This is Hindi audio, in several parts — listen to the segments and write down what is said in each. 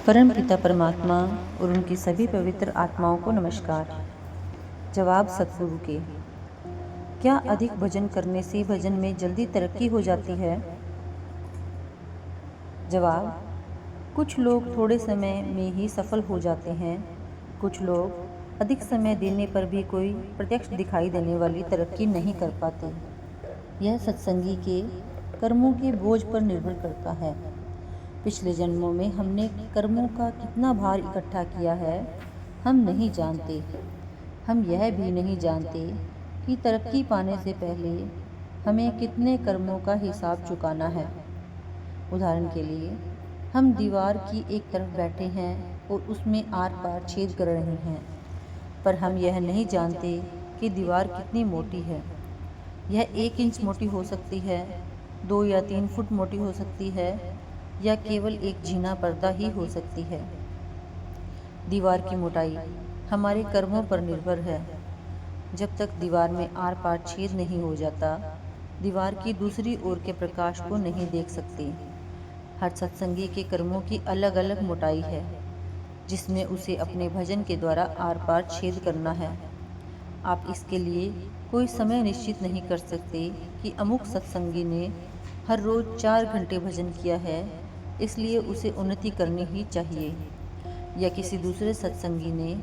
परम पिता परमात्मा और उनकी सभी पवित्र आत्माओं को नमस्कार। जवाब सतगुरु के। क्या अधिक भजन करने से भजन में जल्दी तरक्की हो जाती है? जवाब, कुछ लोग थोड़े समय में ही सफल हो जाते हैं। कुछ लोग अधिक समय देने पर भी कोई प्रत्यक्ष दिखाई देने वाली तरक्की नहीं कर पाते। यह सत्संगी के कर्मों के बोझ पर निर्भर करता है। पिछले जन्मों में हमने कर्मों का कितना भार इकट्ठा किया है, हम नहीं जानते। हम यह भी नहीं जानते कि तरक्की पाने से पहले हमें कितने कर्मों का हिसाब चुकाना है। उदाहरण के लिए, हम दीवार की एक तरफ बैठे हैं और उसमें आर पार छेद कर रहे हैं, पर हम यह नहीं जानते कि दीवार कितनी मोटी है। यह 1 इंच मोटी हो सकती है, 2 या 3 फुट मोटी हो सकती है, या केवल एक जीना पर्दा ही हो सकती है। दीवार की मोटाई हमारे कर्मों पर निर्भर है। जब तक दीवार में आर पार छेद नहीं हो जाता, दीवार की दूसरी ओर के प्रकाश को नहीं देख सकते। हर सत्संगी के कर्मों की अलग अलग मोटाई है, जिसमें उसे अपने भजन के द्वारा आर पार छेद करना है। आप इसके लिए कोई समय निश्चित नहीं कर सकते कि अमुक सत्संगी ने हर रोज 4 घंटे भजन किया है, इसलिए उसे उन्नति करनी ही चाहिए, या किसी दूसरे सत्संगी ने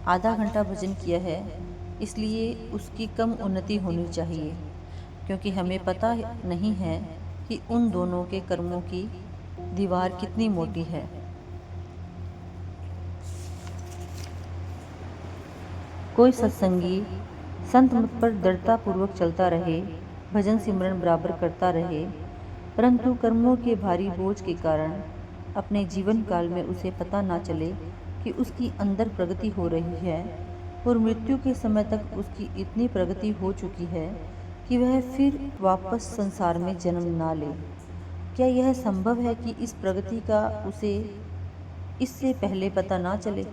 आधा घंटा भजन किया है, इसलिए उसकी कम उन्नति होनी चाहिए, क्योंकि हमें पता नहीं है कि उन दोनों के कर्मों की दीवार कितनी मोटी है। कोई सत्संगी संत मत पर दृढ़ता पूर्वक चलता रहे, भजन सिमरन बराबर करता रहे, परंतु कर्मों के भारी बोझ के कारण अपने जीवन काल में उसे पता ना चले कि उसकी अंदर प्रगति हो रही है, और मृत्यु के समय तक उसकी इतनी प्रगति हो चुकी है कि वह फिर वापस संसार में जन्म ना ले। क्या यह संभव है कि इस प्रगति का उसे इससे पहले पता ना चले?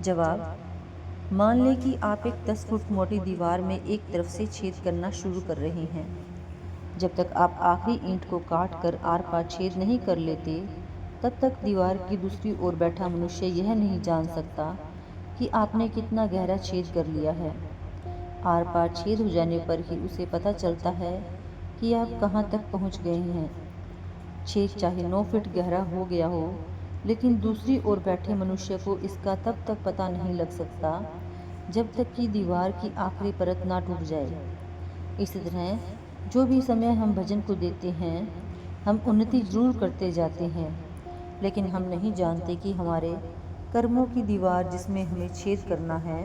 जवाब, मान लें कि आप एक 10 फुट मोटी दीवार में एक तरफ से छेद करना शुरू कर रहे हैं। जब तक आप आखिरी ईंट को काट कर आर पार छेद नहीं कर लेते, तब तक दीवार की दूसरी ओर बैठा मनुष्य यह नहीं जान सकता कि आपने कितना गहरा छेद कर लिया है। आर पार छेद हो जाने पर ही उसे पता चलता है कि आप कहाँ तक पहुँच गए हैं। छेद चाहे 9 फीट गहरा हो गया हो, लेकिन दूसरी ओर बैठे मनुष्य को इसका तब तक पता नहीं लग सकता जब तक कि दीवार की आखिरी परत ना टूट जाए। इसी तरह जो भी समय हम भजन को देते हैं, हम उन्नति जरूर करते जाते हैं, लेकिन हम नहीं जानते कि हमारे कर्मों की दीवार जिसमें हमें छेद करना है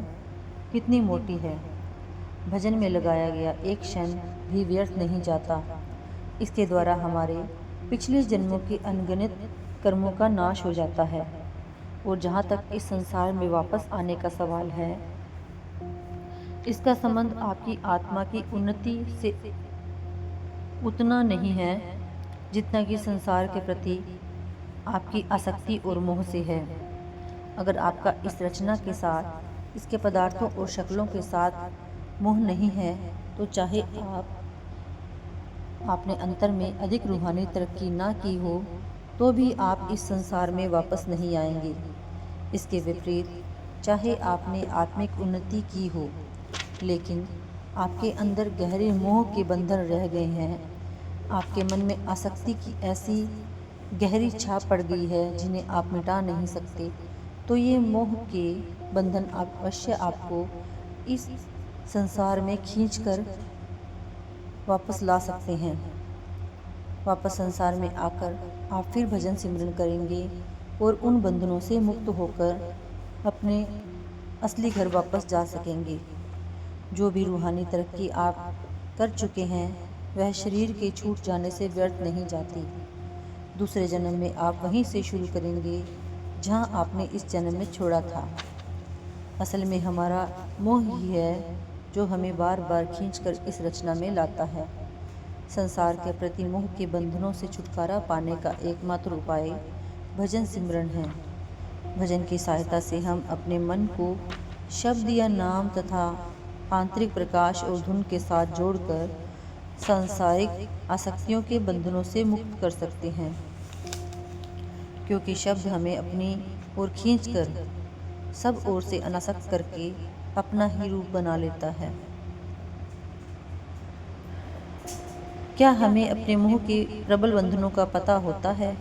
कितनी मोटी है। भजन में लगाया गया एक क्षण भी व्यर्थ नहीं जाता। इसके द्वारा हमारे पिछले जन्मों के अनगिनत कर्मों का नाश हो जाता है। और जहाँ तक इस संसार में वापस आने का सवाल है, इसका संबंध आपकी आत्मा की उन्नति से उतना नहीं है जितना कि संसार के प्रति आपकी आसक्ति और मोह से है। अगर आपका इस रचना के साथ, इसके पदार्थों और शक्लों के साथ मोह नहीं है, तो चाहे आपने अंतर में अधिक रूहानी तरक्की ना की हो, तो भी आप इस संसार में वापस नहीं आएंगे। इसके विपरीत, चाहे आपने आत्मिक उन्नति की हो, लेकिन आपके अंदर गहरे मोह के बंधन रह गए हैं, आपके मन में आसक्ति की ऐसी गहरी छाप पड़ गई है जिन्हें आप मिटा नहीं सकते, तो ये मोह के बंधन अवश्य आपको इस संसार में खींचकर वापस ला सकते हैं। वापस संसार में आकर आप फिर भजन सिमरन करेंगे और उन बंधनों से मुक्त होकर अपने असली घर वापस जा सकेंगे। जो भी रूहानी तरक्की आप कर चुके हैं, वह शरीर के छूट जाने से व्यर्थ नहीं जाती। दूसरे जन्म में आप वहीं से शुरू करेंगे जहां आपने इस जन्म में छोड़ा था। असल में हमारा मोह ही है जो हमें बार बार खींचकर इस रचना में लाता है। संसार के प्रति मोह के बंधनों से छुटकारा पाने का एकमात्र उपाय भजन सिमरन है। भजन की सहायता से हम अपने मन को शब्द या नाम तथा आंतरिक प्रकाश और धुन के साथ जोड़कर सांसारिक आसक्तियों के बंधनों से मुक्त कर सकते हैं। क्योंकि शब्द हमें अपनी ओर खींचकर सब ओर से अनासक्त करके अपना ही रूप बना लेता है। क्या हमें अपने मुंह के प्रबल बंधनों का पता होता है,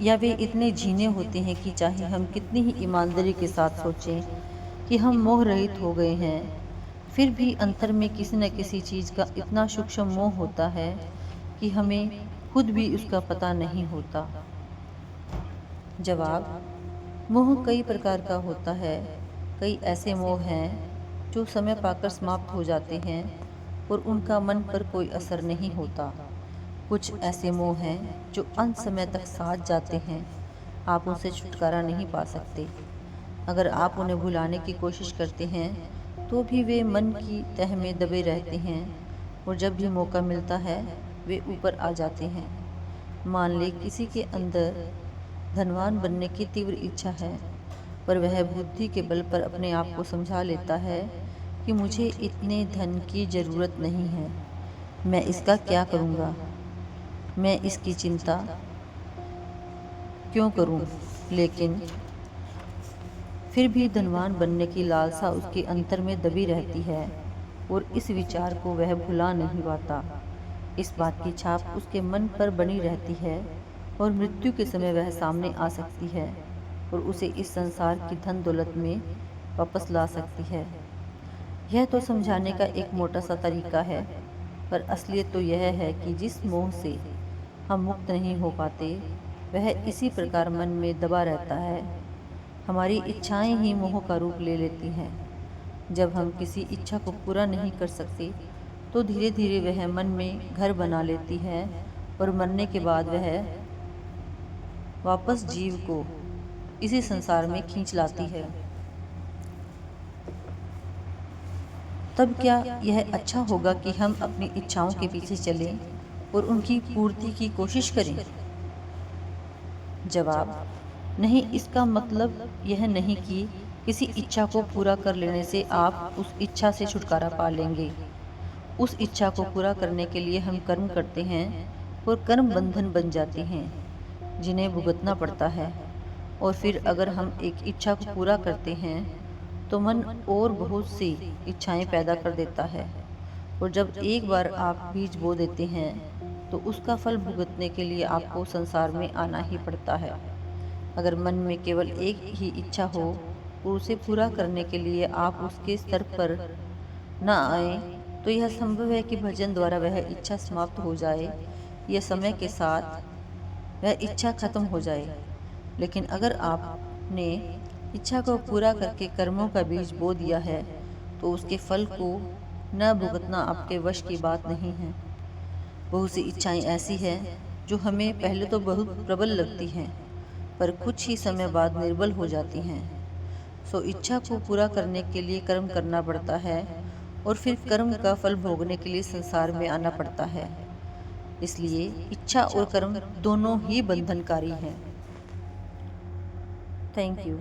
या वे इतने झीने होते हैं कि चाहे हम कितनी ही ईमानदारी के साथ सोचें कि हम मोह रहित हो गए हैं, फिर भी अंतर में किसी न किसी चीज़ का इतना सूक्ष्म मोह होता है कि हमें खुद भी उसका पता नहीं होता। जवाब: मोह कई प्रकार का होता है। कई ऐसे मोह हैं जो समय पाकर समाप्त हो जाते हैं और उनका मन पर कोई असर नहीं होता। कुछ ऐसे मोह हैं जो अंत समय तक साथ जाते हैं, आप उनसे छुटकारा नहीं पा सकते। अगर आप उन्हें भुलाने की कोशिश करते हैं तो भी वे मन की तह में दबे रहते हैं और जब भी मौका मिलता है वे ऊपर आ जाते हैं। मान ले किसी के अंदर धनवान बनने की तीव्र इच्छा है, पर वह बुद्धि के बल पर अपने आप को समझा लेता है कि मुझे इतने धन की ज़रूरत नहीं है, मैं इसका क्या करूँगा, मैं इसकी चिंता क्यों करूं। लेकिन फिर भी धनवान बनने की लालसा उसके अंतर में दबी रहती है और इस विचार को वह भुला नहीं पाता। इस बात की छाप उसके मन पर बनी रहती है और मृत्यु के समय वह सामने आ सकती है और उसे इस संसार की धन दौलत में वापस ला सकती है। यह तो समझाने का एक मोटा सा तरीका है, पर असलियत तो यह है कि जिस मोह से हम मुक्त नहीं हो पाते वह इसी प्रकार मन में दबा रहता है। हमारी इच्छाएं ही मोह का रूप ले लेती हैं। जब हम किसी इच्छा को पूरा नहीं कर सकते तो धीरे धीरे वह मन में घर बना लेती है और मरने के बाद वह वापस जीव को इसी संसार में खींच लाती है। तब क्या यह अच्छा होगा कि हम अपनी इच्छाओं के पीछे चलें और उनकी पूर्ति की कोशिश करें? जवाब: नहीं। इसका मतलब यह नहीं कि किसी इच्छा को पूरा कर लेने से आप उस इच्छा से छुटकारा पा लेंगे। उस इच्छा को पूरा करने के लिए हम कर्म करते हैं और कर्म बंधन बन जाते हैं जिन्हें भुगतना पड़ता है। और फिर अगर हम एक इच्छा को पूरा करते हैं तो मन और बहुत सी इच्छाएं पैदा कर देता है, और जब एक बार आप बीज बो देते हैं तो उसका फल भुगतने के लिए आपको संसार में आना ही पड़ता है। अगर मन में केवल एक ही इच्छा हो और उसे पूरा करने के लिए आप उसके स्तर पर न आए तो यह संभव है कि भजन द्वारा वह इच्छा समाप्त हो जाए या समय के साथ वह इच्छा खत्म हो जाए। लेकिन अगर आपने इच्छा को पूरा करके कर्मों का बीज बो दिया है तो उसके फल को न भुगतना आपके वश की बात नहीं है। बहुत सी इच्छाएं ऐसी हैं जो हमें पहले तो बहुत प्रबल लगती हैं, पर कुछ ही समय बाद निर्बल हो जाती हैं। सो इच्छा को पूरा करने के लिए कर्म करना पड़ता है और फिर कर्म का फल भोगने के लिए संसार में आना पड़ता है। इसलिए इच्छा और कर्म दोनों ही बंधनकारी हैं। Thank you.